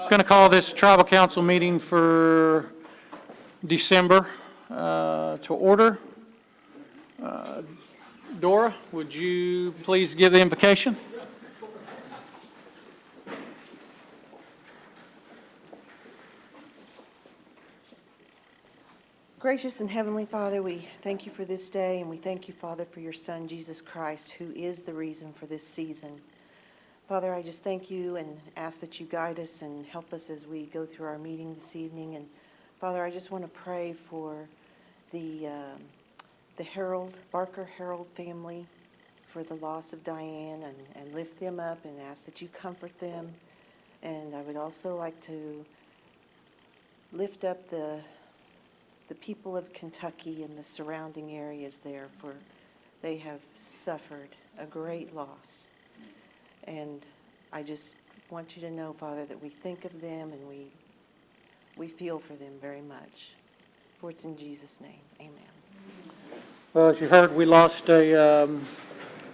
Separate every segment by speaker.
Speaker 1: Going to call this tribal council meeting for December to order. Dora, would you please give the invocation?
Speaker 2: Gracious and Heavenly Father, we thank you for this day, and we thank you, Father, for your Son, Jesus Christ, who is the reason for this season. Father, I just thank you and ask that you guide us and help us as we go through our meeting this evening. And Father, I just want to pray for the Barker Harold family, for the loss of Diane, and lift them up and ask that you comfort them. And I would also like to lift up the people of Kentucky and the surrounding areas there, for they have suffered a great loss. And I just want you to know, Father, that we think of them and we feel for them very much. For it's in Jesus' name, amen.
Speaker 1: Well, as you heard, we lost a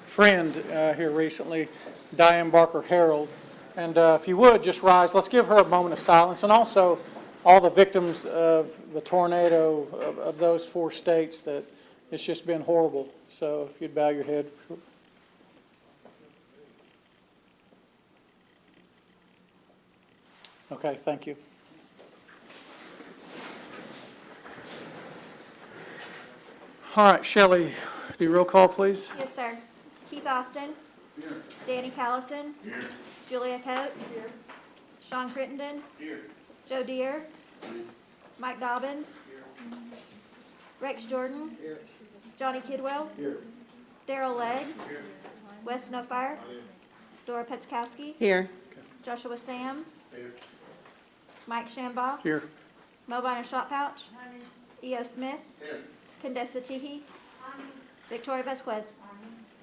Speaker 1: friend here recently, Diane Barker Harold. And if you would, just rise. Let's give her a moment of silence. And also, all the victims of the tornado of those 4 states, that it's just been horrible. So if you'd bow your head. Okay, thank you. All right, Shelley, do roll call, please.
Speaker 3: Yes, sir. Keith Austin. Here. Danny Callison. Here. Julia Coates. Here. Sean Crittenden. Here. Joe Deere. Here. Mike Dobbins. Here. Rex Jordan. Here. Johnny Kidwell. Here. Daryl Legg. Here. Wes Snowfire. Here. Dora Petzkowski.
Speaker 2: Here.
Speaker 3: Joshua Sam. Here. Mike Shambaugh.
Speaker 1: Here.
Speaker 3: Melvina Shotpouch. E.O. Smith. Here. Condessa Teehee. Victoria Vasquez.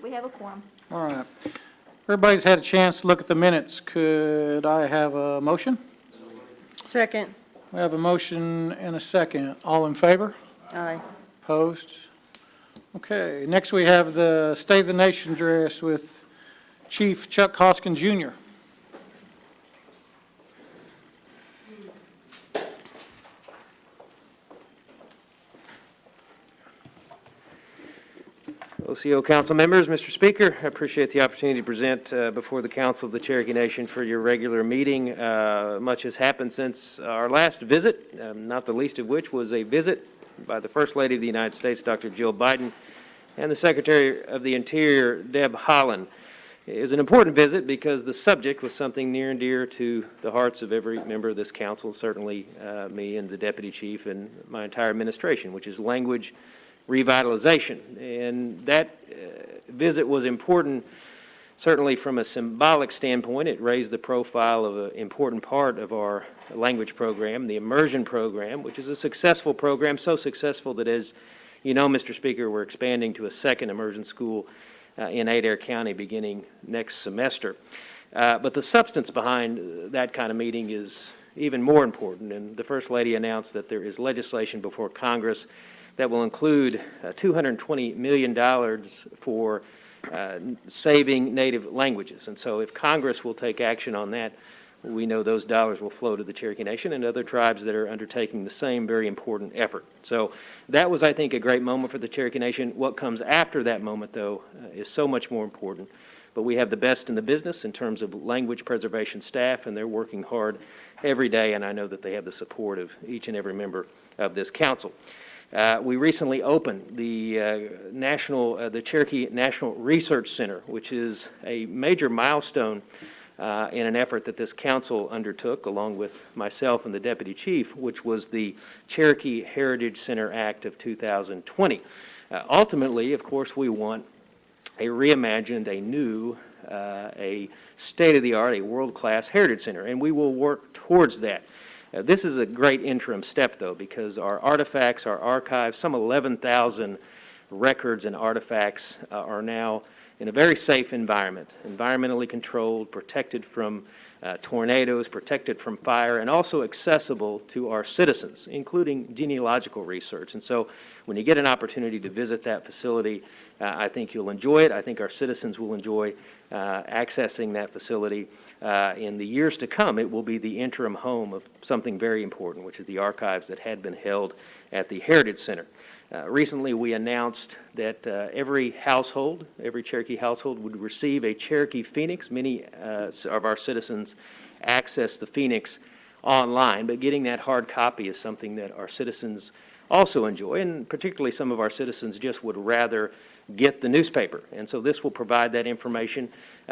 Speaker 3: We have a quorum.
Speaker 1: All right. Everybody's had a chance to look at the minutes. Could I have a motion?
Speaker 2: Second.
Speaker 1: We have a motion and a second. All in favor?
Speaker 2: Aye.
Speaker 1: Opposed? Okay. Next we have the State of the Nation address with Chief Chuck Hoskin Jr.
Speaker 4: OCO Council members, Mr. Speaker, I appreciate the opportunity to present before the Council of the Cherokee Nation for your regular meeting. Much has happened since our last visit, not the least of which was a visit by the First Lady of the United States, Dr. Jill Biden, and the Secretary of the Interior, Deb Haaland. It was an important visit because the subject was something near and dear to the hearts of every member of this Council, certainly me and the Deputy Chief and my entire administration, which is language revitalization. And that visit was important, certainly from a symbolic standpoint. It raised the profile of an important part of our language program, the immersion program, which is a successful program, so successful that, as you know, Mr. Speaker, we're expanding to a second immersion school in Adair County beginning next semester. But the substance behind that kind of meeting is even more important, and the First Lady announced that there is legislation before Congress that will include $220 million for saving native languages. And so if Congress will take action on that, we know those dollars will flow to the Cherokee Nation and other tribes that are undertaking the same very important effort. So that was, I think, a great moment for the Cherokee Nation. What comes after that moment, though, is so much more important. But we have the best in the business in terms of language preservation staff, and they're working hard every day, and I know that they have the support of each and every member of this council. We recently opened the Cherokee National Research Center, which is a major milestone in an effort that this council undertook along with myself and the Deputy Chief, which was the Cherokee Heritage Center Act of 2020. Ultimately, of course, we want a reimagined, a new, a state-of-the-art, a world-class heritage center, and we will work towards that. This is a great interim step, though, because our artifacts, our archives, some 11,000 records and artifacts are now in a very safe environment, environmentally controlled, protected from tornadoes, protected from fire, and also accessible to our citizens, including genealogical research. And so when you get an opportunity to visit that facility, I think you'll enjoy it. I think our citizens will enjoy accessing that facility. In the years to come, it will be the interim home of something very important, which is the archives that had been held at the Heritage Center. Recently, we announced that every household, every Cherokee household would receive a Cherokee Phoenix. Many of our citizens access the Phoenix online, but getting that hard copy is something that our citizens also enjoy, and particularly some of our citizens just would rather get the newspaper. And so this will provide that information.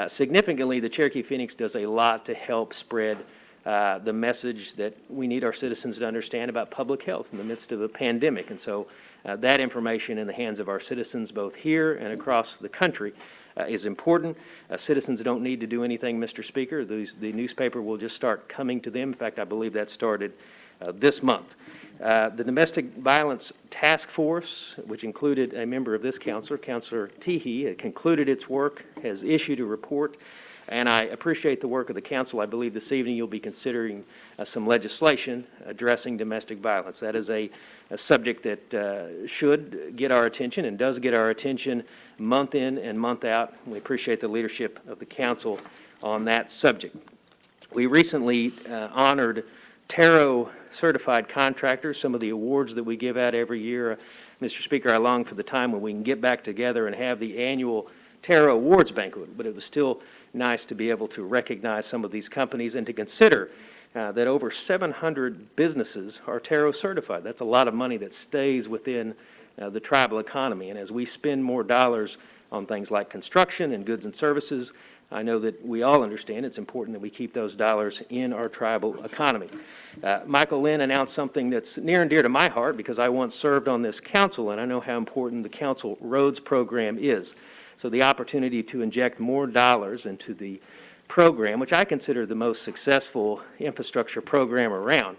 Speaker 4: Significantly, the Cherokee Phoenix does a lot to help spread the message that we need our citizens to understand about public health in the midst of a pandemic. And so that information in the hands of our citizens, both here and across the country, is important. Citizens don't need to do anything, Mr. Speaker. The newspaper will just start coming to them. In fact, I believe that started this month. The Domestic Violence Task Force, which included a member of this council, Councilor Teehee, concluded its work, has issued a report, and I appreciate the work of the council. I believe this evening you'll be considering some legislation addressing domestic violence. That is a subject that should get our attention and does get our attention month in and month out. We appreciate the leadership of the council on that subject. We recently honored Tarot certified contractors, some of the awards that we give out every year. Mr. Speaker, I long for the time when we can get back together and have the annual Tarot Awards banquet, but it was still nice to be able to recognize some of these companies and to consider that over 700 businesses are Tarot certified. That's a lot of money that stays within the tribal economy, and as we spend more dollars on things like construction and goods and services, I know that we all understand it's important that we keep those dollars in our tribal economy. Michael Lynn announced something that's near and dear to my heart because I once served on this council and I know how important the council roads program is. So the opportunity to inject more dollars into the program, which I consider the most successful infrastructure program around,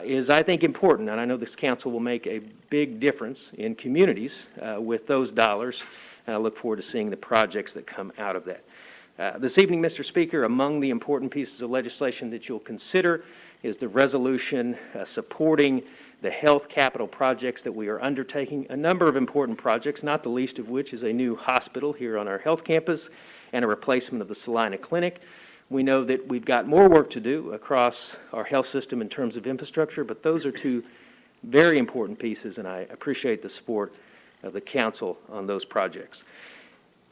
Speaker 4: is, I think, important. And I know this council will make a big difference in communities with those dollars, and I look forward to seeing the projects that come out of that. This evening, Mr. Speaker, among the important pieces of legislation that you'll consider is the resolution supporting the health capital projects that we are undertaking, a number of important projects, not the least of which is a new hospital here on our health campus and a replacement of the Salina Clinic. We know that we've got more work to do across our health system in terms of infrastructure, but those are two very important pieces, and I appreciate the support of the council on those projects.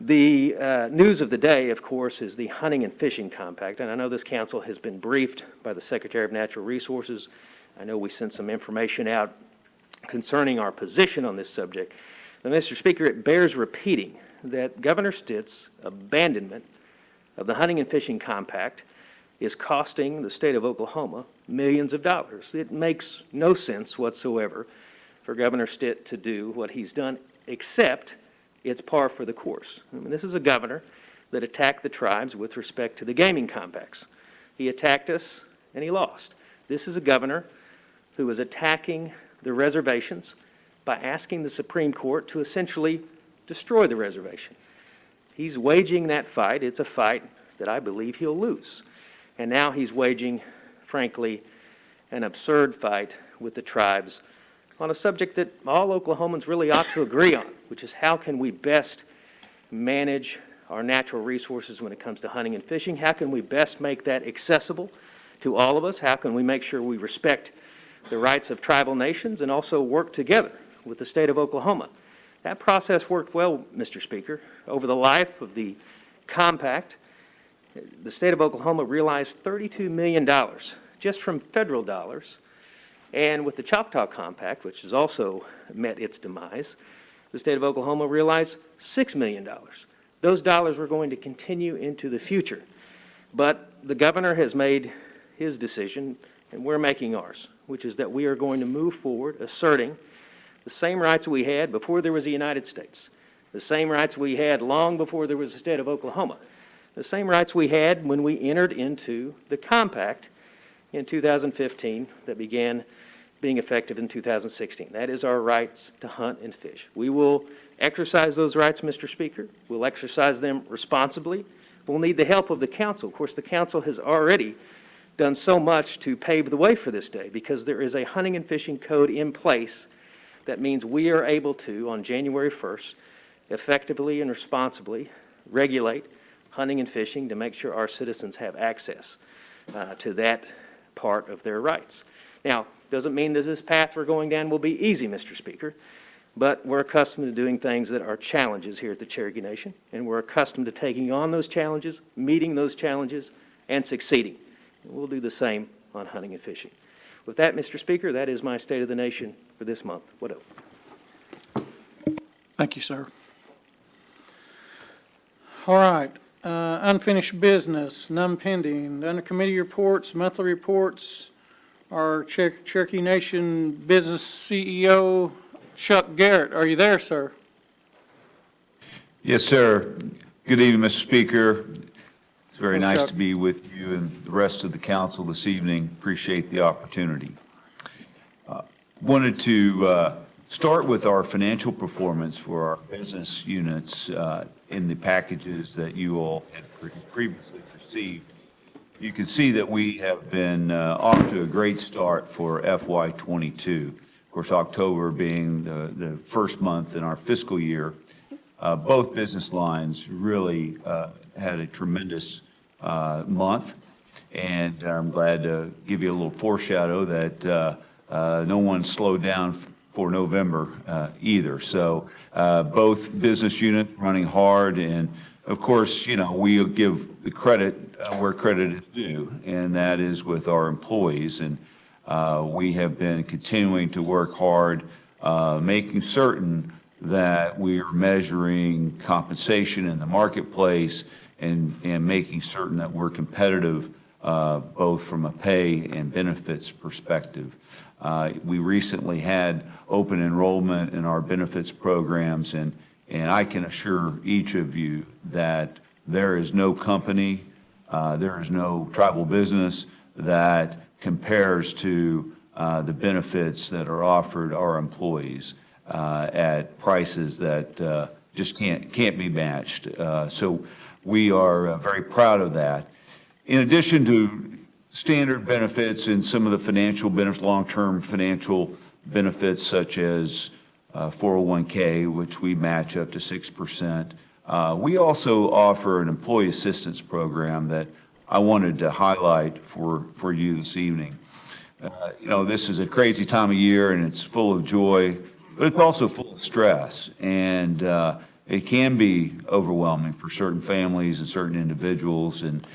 Speaker 4: The news of the day, of course, is the Hunting and Fishing Compact, and I know this council has been briefed by the Secretary of Natural Resources. I know we sent some information out concerning our position on this subject. But, Mr. Speaker, it bears repeating that Governor Stitt's abandonment of the Hunting and Fishing Compact is costing the state of Oklahoma millions of dollars. It makes no sense whatsoever for Governor Stitt to do what he's done, except it's par for the course. I mean, this is a governor that attacked the tribes with respect to the gaming compacts. He attacked us and he lost. This is a governor who is attacking the reservations by asking the Supreme Court to essentially destroy the reservation. He's waging that fight. It's a fight that I believe he'll lose. And now he's waging, frankly, an absurd fight with the tribes on a subject that all Oklahomans really ought to agree on, which is how can we best manage our natural resources when it comes to hunting and fishing? How can we best make that accessible to all of us? How can we make sure we respect the rights of tribal nations and also work together with the state of Oklahoma? That process worked well, Mr. Speaker. Over the life of the compact, the state of Oklahoma realized $32 million just from federal dollars. And with the Choctaw Compact, which has also met its demise, the state of Oklahoma realized $6 million. Those dollars were going to continue into the future. But the governor has made his decision, and we're making ours, which is that we are going to move forward asserting the same rights we had before there was a United States, the same rights we had long before there was a state of Oklahoma, the same rights we had when we entered into the compact in 2015 that began being effective in 2016. That is our rights to hunt and fish. We will exercise those rights, Mr. Speaker. We'll exercise them responsibly. We'll need the help of the council. Of course, the council has already done so much to pave the way for this day because there is a hunting and fishing code in place that means we are able to, on January 1st, effectively and responsibly regulate hunting and fishing to make sure our citizens have access to that part of their rights. Now, doesn't mean that this path we're going down will be easy, Mr. Speaker, but we're accustomed to doing things that are challenges here at the Cherokee Nation, and we're accustomed to taking on those challenges, meeting those challenges, and succeeding. And we'll do the same on hunting and fishing. With that, Mr. Speaker, that is my State of the Nation for this month. What up?
Speaker 1: Thank you, sir. All right, unfinished business, none pending. Under committee reports, monthly reports, our Cherokee Nation Business CEO, Chuck Garrett. Are you there, sir?
Speaker 5: Yes, sir. Good evening, Mr. Speaker. It's very
Speaker 1: Hello,
Speaker 5: nice
Speaker 1: Chuck.
Speaker 5: to be with you and the rest of the council this evening. Appreciate the opportunity. Wanted to start with our financial performance for our business units in the packages that you all had previously received. You can see that we have been off to a great start for FY22. Of course, October being the first month in our fiscal year. Both business lines really had a tremendous month, and I'm glad to give you a little foreshadow that no one slowed down for November either. So both business units running hard, and of course, you know, we give the credit where credit is due, and that is with our employees. And we have been continuing to work hard, making certain that we are measuring compensation in the marketplace and making certain that we're competitive both from a pay and benefits perspective. We recently had open enrollment in our benefits programs, and I can assure each of you that there is no company, there is no tribal business that compares to the benefits that are offered our employees at prices that just can't be matched. So we are very proud of that. In addition to standard benefits and some of the financial benefits, long-term financial benefits such as 401k, which we match up to 6%. We also offer an employee assistance program that I wanted to highlight for you this evening. You know, this is a crazy time of year and it's full of joy, but it's also full of stress. And it can be overwhelming for certain families and certain individuals. And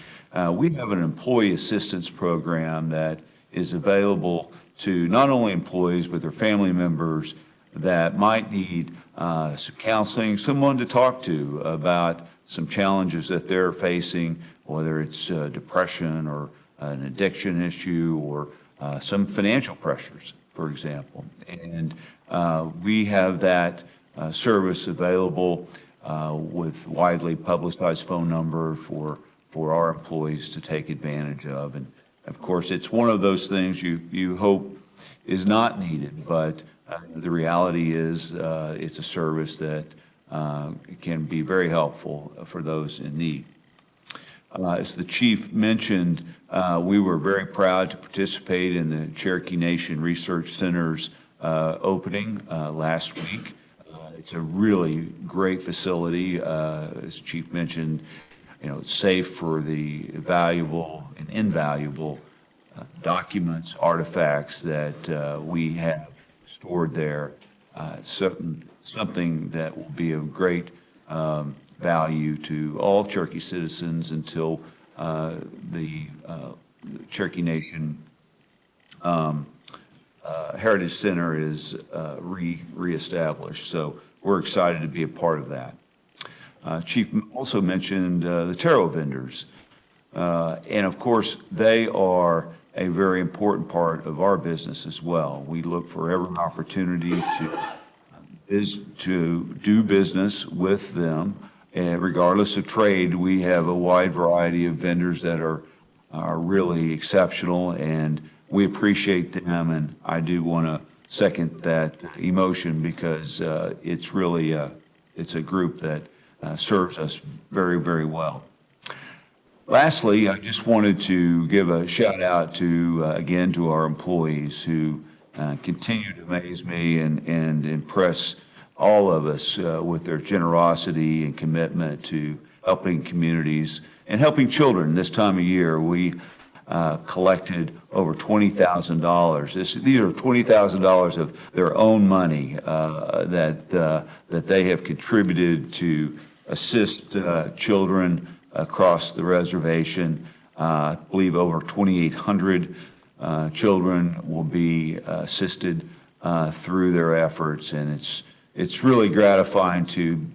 Speaker 5: we have an employee assistance program that is available to not only employees, but their family members that might need some counseling, someone to talk to about some challenges that they're facing, whether it's depression or an addiction issue or some financial pressures, for example. And we have that service available with widely publicized phone number for our employees to take advantage of. And of course, it's one of those things you hope is not needed, but the reality is it's a service that can be very helpful for those in need. As the chief mentioned, we were very proud to participate in the Cherokee Nation Research Center's opening last week. It's a really great facility. As chief mentioned, you know, it's safe for the valuable and invaluable documents, artifacts that we have stored there. Something that will be of great value to all Cherokee citizens until the Cherokee Nation Heritage Center is reestablished. So we're excited to be a part of that. Chief also mentioned the taro vendors. And of course, they are a very important part of our business as well. We look for every opportunity to do business with them. And regardless of trade, we have a wide variety of vendors that are really exceptional, and we appreciate them. And I do want to second that emotion because it's really it's a group that serves us very, very well. Lastly, I just wanted to give a shout out to, again, to our employees who continue to amaze me and impress all of us with their generosity and commitment to helping communities and helping children. This time of year, we collected over $20,000. These are $20,000 of their own money that they have contributed to assist children across the reservation. I believe over 2,800 children will be assisted through their efforts, and it's really gratifying to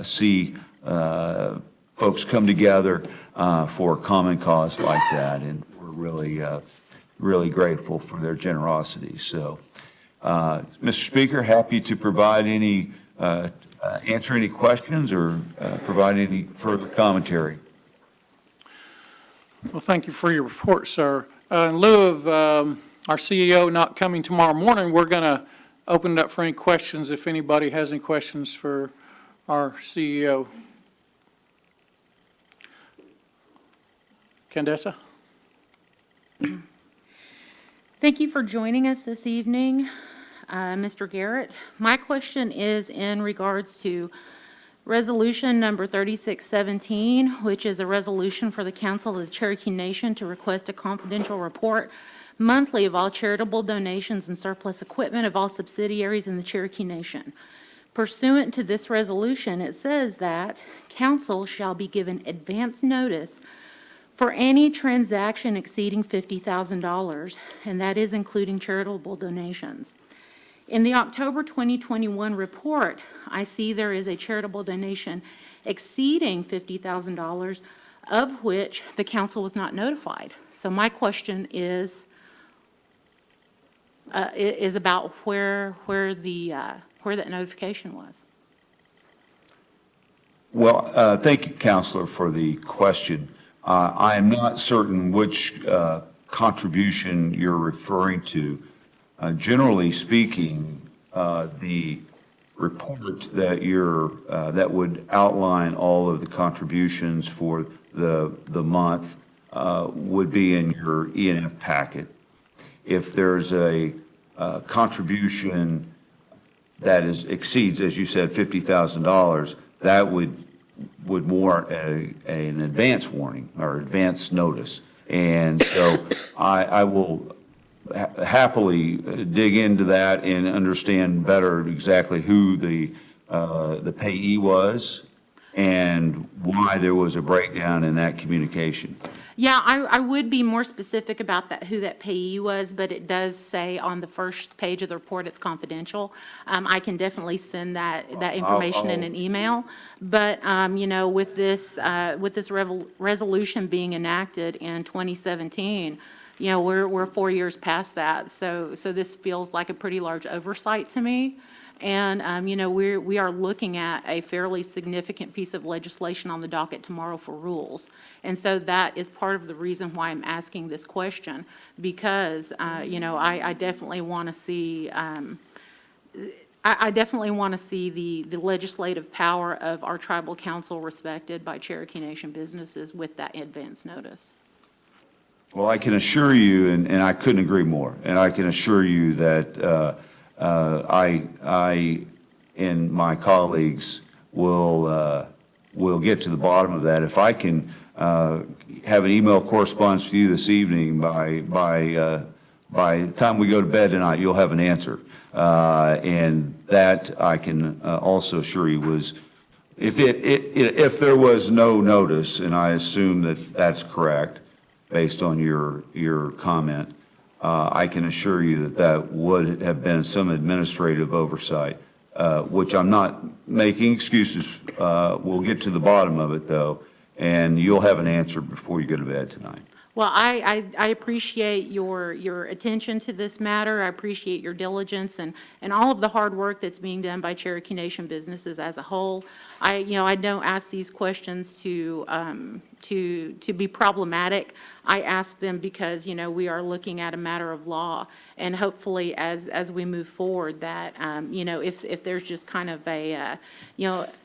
Speaker 5: see folks come together for a common cause like that, and we're really grateful for their generosity. So, Mr. Speaker, happy to provide any, answer any questions or provide any further commentary.
Speaker 1: Well, thank you for your report, sir. In lieu of our CEO not coming tomorrow morning, we're going to open it up for any questions if anybody has any questions for our CEO. Candace?
Speaker 6: Thank you for joining us this evening, Mr. Garrett. My question is in regards to Resolution number 3617, which is a resolution for the Council of the Cherokee Nation to request a confidential report monthly of all charitable donations and surplus equipment of all subsidiaries in the Cherokee Nation. Pursuant to this resolution, it says that council shall be given advance notice for any transaction exceeding $50,000, and that is including charitable donations. In the October 2021 report, I see there is a charitable donation exceeding $50,000, of which the council was not notified. So my question is about where that notification was.
Speaker 5: Well, thank you, Counselor, for the question. I am not certain which contribution you're referring to. Generally speaking, the report that would outline all of the contributions for the month would be in your E&F packet. If there's a contribution that exceeds, as you said, $50,000, that would warrant an advance warning or advance notice. And so I will happily dig into that and understand better exactly who the payee was and why there was a breakdown in that communication.
Speaker 6: Yeah, I would be more specific about that, who that payee was, but it does say on the first page of the report it's confidential. I can definitely send that information in an email. But, with this resolution being enacted in 2017, we're 4 years past that. So this feels like a pretty large oversight to me. And, we are looking at a fairly significant piece of legislation on the docket tomorrow for rules. And so that is part of the reason why I'm asking this question, because, I definitely want to see, I definitely want to see the legislative power of our tribal council respected by Cherokee Nation businesses with that advance notice.
Speaker 5: Well, I can assure you, and I couldn't agree more, and I can assure you that I and my colleagues will get to the bottom of that. If I can have an email correspondence with you this evening, by the time we go to bed tonight, you'll have an answer. And that I can also assure you was, if there was no notice, and I assume that that's correct based on your comment, I can assure you that would have been some administrative oversight, which I'm not making excuses. We'll get to the bottom of it, though, and you'll have an answer before you go to bed tonight.
Speaker 6: Well, I appreciate your attention to this matter. I appreciate your diligence and all of the hard work that's being done by Cherokee Nation businesses as a whole. I don't ask these questions to be problematic. I ask them because, we are looking at a matter of law. And hopefully, as we move forward, that, if there's just kind of a,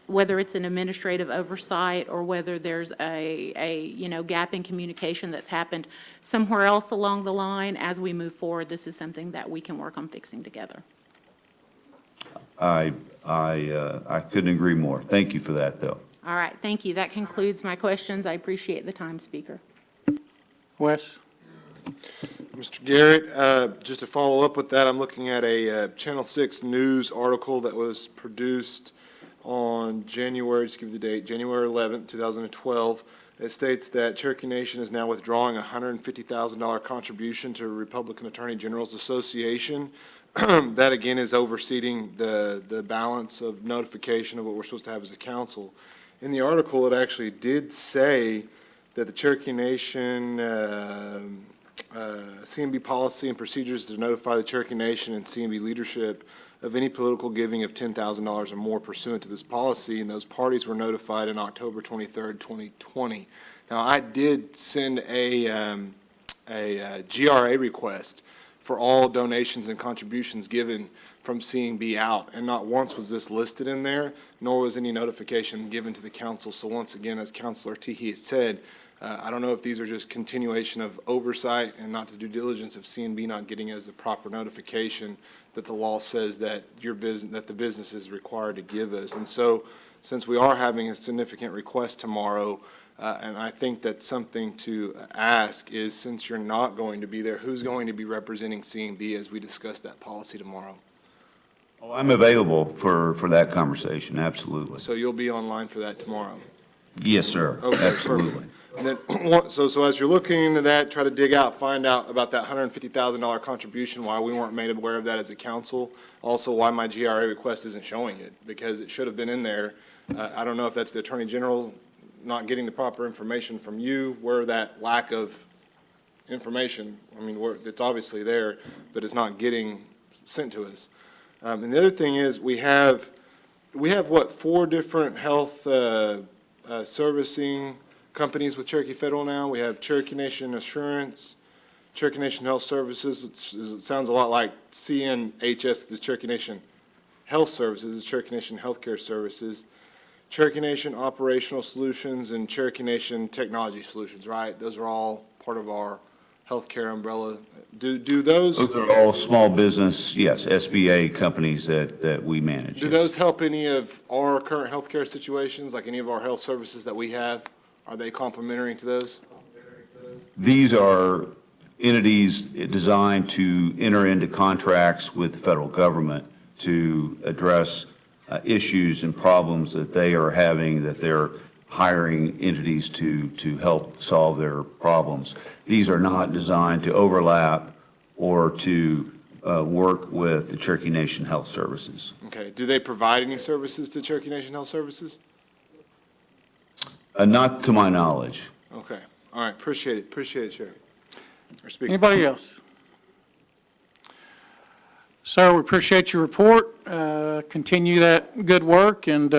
Speaker 6: whether it's an administrative oversight or whether there's a gap in communication that's happened somewhere else along the line, as we move forward, this is something that we can work on fixing together.
Speaker 5: I couldn't agree more. Thank you for that, though.
Speaker 6: All right, thank you. That concludes my questions. I appreciate the time, Speaker.
Speaker 1: Wes?
Speaker 7: Mr. Garrett, just to follow up with that, I'm looking at a Channel 6 news article that was produced on January, just give you the date, January 11th, 2012. It states that Cherokee Nation is now withdrawing a $150,000 contribution to Republican Attorney General's Association. That, again, is overseeing the balance of notification of what we're supposed to have as a council. In the article, it actually did say that the Cherokee Nation CMB policy and procedures to notify the Cherokee Nation and CMB leadership of any political giving of $10,000 or more pursuant to this policy, and those parties were notified on October 23rd, 2020. Now, I did send a GRA request for all donations and contributions given from CMB out, and not once was this listed in there, nor was any notification given to the council. So once again, as Councilor Teehee has said, I don't know if these are just continuation of oversight and not the due diligence of CMB not getting us the proper notification that the law says that that the business is required to give us. And so, since we are having a significant request tomorrow, and I think that something to ask is, since you're not going to be there, who's going to be representing CMB as we discuss that policy tomorrow?
Speaker 5: Oh, I'm available for that conversation, absolutely.
Speaker 7: So you'll be online for that tomorrow?
Speaker 5: Yes, sir,
Speaker 7: Okay,
Speaker 5: absolutely.
Speaker 7: perfect. And then, so as you're looking into that, try to dig out, find out about that $150,000 contribution, why we weren't made aware of that as a council. Also, why my GRA request isn't showing it, because it should have been in there. I don't know if that's the Attorney General not getting the proper information from you, where that lack of information, I mean, it's obviously there, but it's not getting sent to us. And the other thing is, we have what, 4 different health servicing companies with Cherokee Federal now. We have Cherokee Nation Assurance, Cherokee Nation Health Services, which sounds a lot like CNHS, the Cherokee Nation Health Services, the Cherokee Nation Healthcare Services, Cherokee Nation Operational Solutions, and Cherokee Nation Technology Solutions, right? Those are all part of our healthcare umbrella. Do those?
Speaker 5: Those are all small business, yes, SBA companies that we manage.
Speaker 7: Do
Speaker 5: yes.
Speaker 7: those help any of our current healthcare situations, like any of our health services that we have? Are they complementary to those?
Speaker 5: These are entities designed to enter into contracts with the federal government to address issues and problems that they are having, that they're hiring entities to help solve their problems. These are not designed to overlap or to work with the Cherokee Nation Health Services.
Speaker 7: Okay. Do they provide any services to Cherokee Nation Health Services?
Speaker 5: Not to my knowledge.
Speaker 7: Okay. All right. Appreciate it. Appreciate it, Sheriff. Or Speaker.
Speaker 1: Anybody else? Sir, we appreciate your report. Continue that good work, and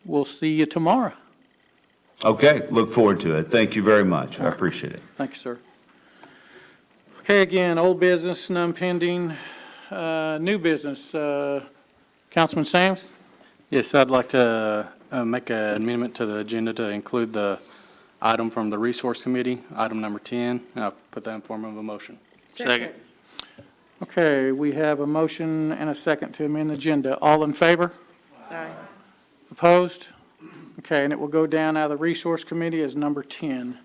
Speaker 1: we'll see you tomorrow.
Speaker 5: Okay, look forward to it. Thank you very much. I appreciate it.
Speaker 1: Thank you, sir. Okay, again, old business, none pending. New business, Councilman Sams?
Speaker 8: Yes, I'd like to make an amendment to the agenda to include the item from the Resource Committee, item number 10, and I'll put that in form of a motion.
Speaker 2: Second.
Speaker 1: Okay, we have a motion and a second to amend the agenda. All in favor?
Speaker 2: Aye.
Speaker 1: Opposed? Okay, and it will go down out of the Resource Committee as number 10.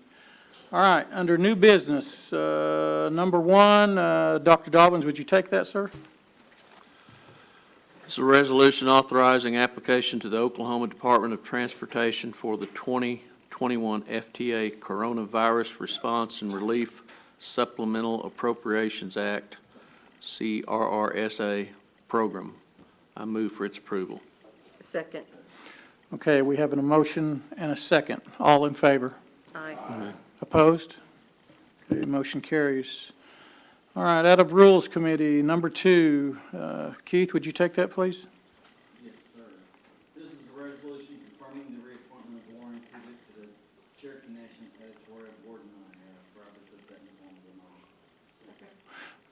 Speaker 1: All right, under new business, number 1, Dr. Dobbins, would you take that, sir?
Speaker 9: It's a resolution authorizing application to the Oklahoma Department of Transportation for the 2021 FTA Coronavirus Response and Relief Supplemental Appropriations Act, CRRSA program. I move for its approval.
Speaker 2: Second.
Speaker 1: Okay, we have a motion and a second. All in favor?
Speaker 2: Aye.
Speaker 1: Opposed? Okay, motion carries. All right, out of Rules Committee, number 2, Keith, would you take that, please?
Speaker 10: Yes, sir. This is a resolution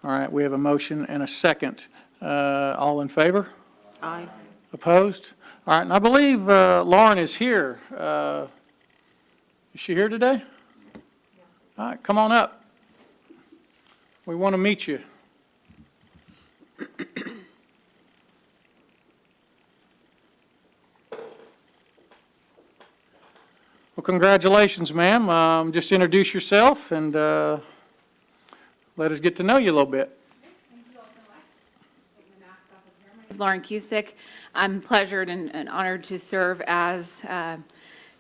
Speaker 1: All right, we have a motion and a second. All in favor?
Speaker 2: Aye.
Speaker 1: Opposed? All right, and I believe Lauren is here. Is she here today? All right, come on up. We want to meet you. Well, congratulations, ma'am. Just introduce yourself and let us get to know you a little bit.
Speaker 10: Lauren Cusick. I'm pleasured and honored to serve as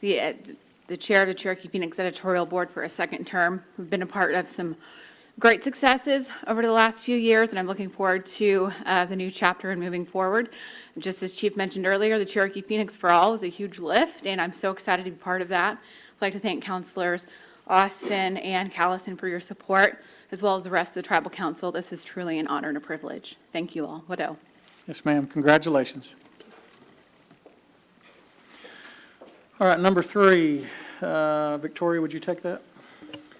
Speaker 10: the chair of the Cherokee Phoenix Editorial Board for a second term. We've been a part of some great successes over the last few years, and I'm looking forward to the new chapter and moving forward. Just as Chief mentioned earlier, the Cherokee Phoenix for All is a huge lift, and I'm so excited to be part of that. I'd like to thank Councilors Austin and Callison for your support, as well as the rest of the Tribal Council. This is truly an honor and a privilege. Thank you all. Wadow.
Speaker 1: Yes, ma'am. Congratulations. All right, number 3. Victoria, would you take that?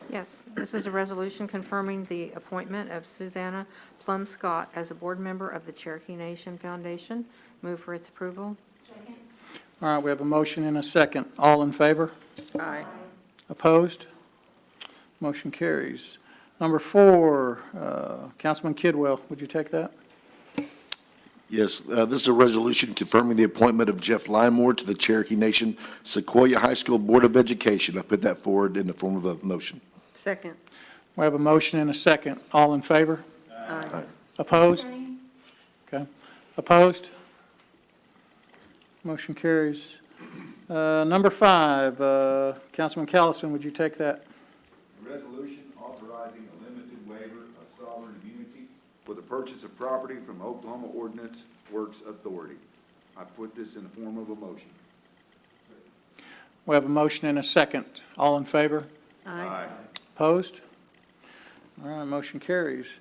Speaker 11: Yes, this is a resolution confirming the appointment of Susanna Plum Scott as a board member of the Cherokee Nation Foundation. Move for its approval.
Speaker 1: All right, we have a motion and a second. All in favor?
Speaker 2: Aye.
Speaker 1: Opposed? Motion carries. Number 4, Councilman Kidwell, would you take that?
Speaker 12: Yes, this is a resolution confirming the appointment of Jeff Limore to the Cherokee Nation Sequoia High School Board of Education. I put that forward in the form of a motion.
Speaker 2: Second.
Speaker 1: We have a motion and a second. All in favor?
Speaker 2: Aye.
Speaker 1: Opposed? Okay. Opposed? Motion carries. Number 5, Councilman Callison, would you take that?
Speaker 13: A resolution authorizing a limited waiver of sovereign immunity for the purchase of property from Oklahoma Ordinance Works Authority. I put this in the form of a motion.
Speaker 1: We have a motion and a second. All in favor?
Speaker 2: Aye.
Speaker 1: Opposed? All right, motion carries.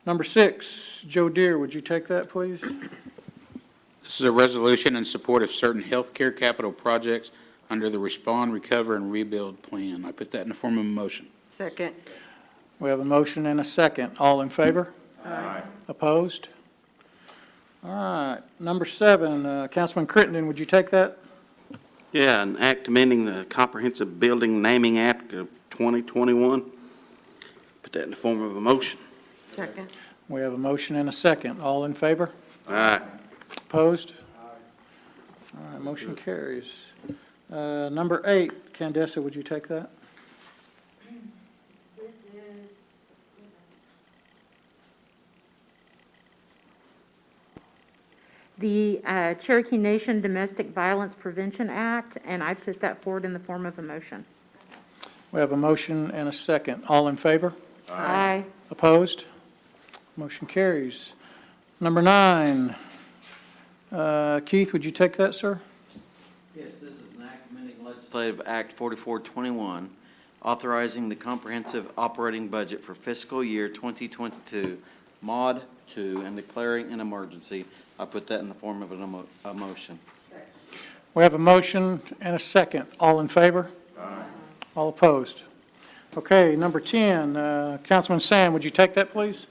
Speaker 1: Number 6, Joe Deere, would you take that, please?
Speaker 14: This is a resolution in support of certain healthcare capital projects under the Respond, Recover, and Rebuild Plan. I put that in the form of a motion.
Speaker 2: Second.
Speaker 1: We have a motion and a second. All in favor?
Speaker 2: Aye.
Speaker 1: Opposed? All right, number 7, Councilman Crittenden, would you take that?
Speaker 15: Yeah, an act amending the Comprehensive Building Naming Act of 2021. Put that in the form of a motion.
Speaker 2: Second.
Speaker 1: We have a motion and a second. All in favor?
Speaker 15: Aye.
Speaker 1: Opposed? All right, motion carries. Number 8, Candessa, would you take that?
Speaker 6: This is the Cherokee Nation Domestic Violence Prevention Act, and I put that forward in the form of a motion.
Speaker 1: We have a motion and a second. All in favor?
Speaker 6: Aye.
Speaker 1: Opposed? Motion carries. Number 9, Keith, would you take that, sir?
Speaker 16: Yes, this is an act amending Legislative Act 4421, authorizing the comprehensive operating budget for fiscal year 2022, Mod 2, and declaring an emergency. I put that in the form of a motion.
Speaker 1: We have a motion and a second. All in favor?
Speaker 13: Aye.
Speaker 1: All opposed? Okay, number 10, Councilman Sam, would you take that, please?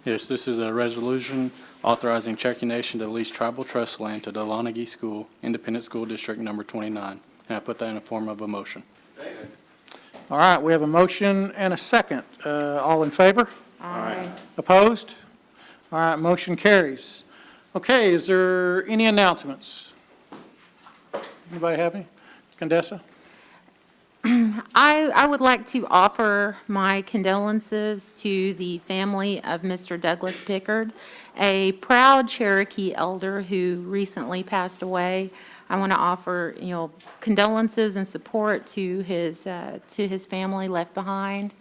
Speaker 8: Yes, this is a resolution authorizing Cherokee Nation to lease tribal trust land to Dahlonega School, Independent School District Number 29. And I put that in the form of a motion.
Speaker 1: All right, we have a motion and a second. All in favor?
Speaker 11: Aye.
Speaker 1: Opposed? All right, motion carries. Okay, is there any announcements? Anybody have any? Condessa?
Speaker 6: I would like to offer my condolences to the family of Mr. Douglas Pickard, a proud Cherokee elder who recently passed away. I want to offer, condolences and support to his family left behind.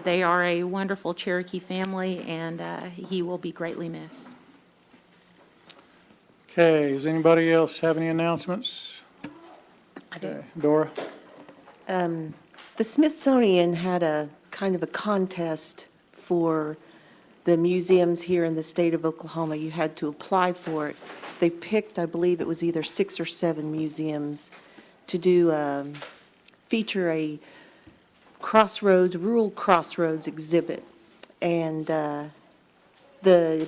Speaker 6: They are a wonderful Cherokee family, and he will be greatly missed.
Speaker 1: Okay, does anybody else have any announcements? Okay, Dora?
Speaker 2: The Smithsonian had a kind of a contest for the museums here in the state of Oklahoma. You had to apply for it. They picked, I believe it was either 6 or 7 museums to do feature a rural crossroads exhibit. And the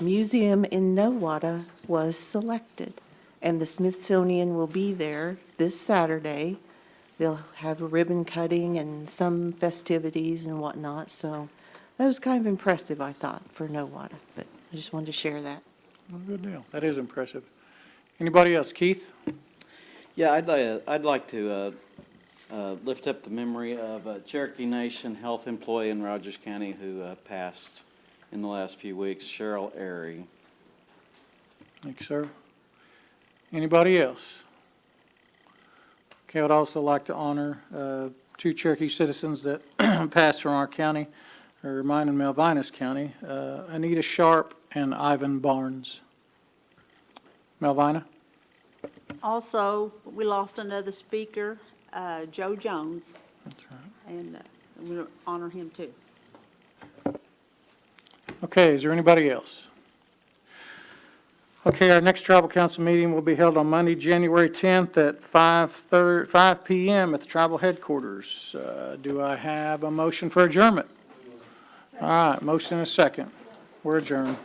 Speaker 2: museum in Nowata was selected. And the Smithsonian will be there this Saturday. They'll have a ribbon cutting and some festivities and whatnot. So that was kind of impressive, I thought, for Nowata. But I just wanted to share that.
Speaker 1: Well, good deal. That is impressive. Anybody else? Keith?
Speaker 16: Yeah, I'd like to lift up the memory of a Cherokee Nation health employee in Rogers County who passed in the last few weeks, Cheryl Airy.
Speaker 1: Thanks, sir. Anybody else? Okay, I'd also like to honor two Cherokee citizens that passed from our county, or mine in Malvinas County, Anita Sharp and Ivan Barnes. Malvina?
Speaker 17: Also, we lost another speaker, Joe Jones,
Speaker 1: That's right.
Speaker 17: and we honor him too.
Speaker 1: Okay, is there anybody else? Okay, our next tribal council meeting will be held on Monday, January 10th at 5 p.m. at the tribal headquarters. Do I have a motion for adjournment? All right, motion and a second. We're adjourned.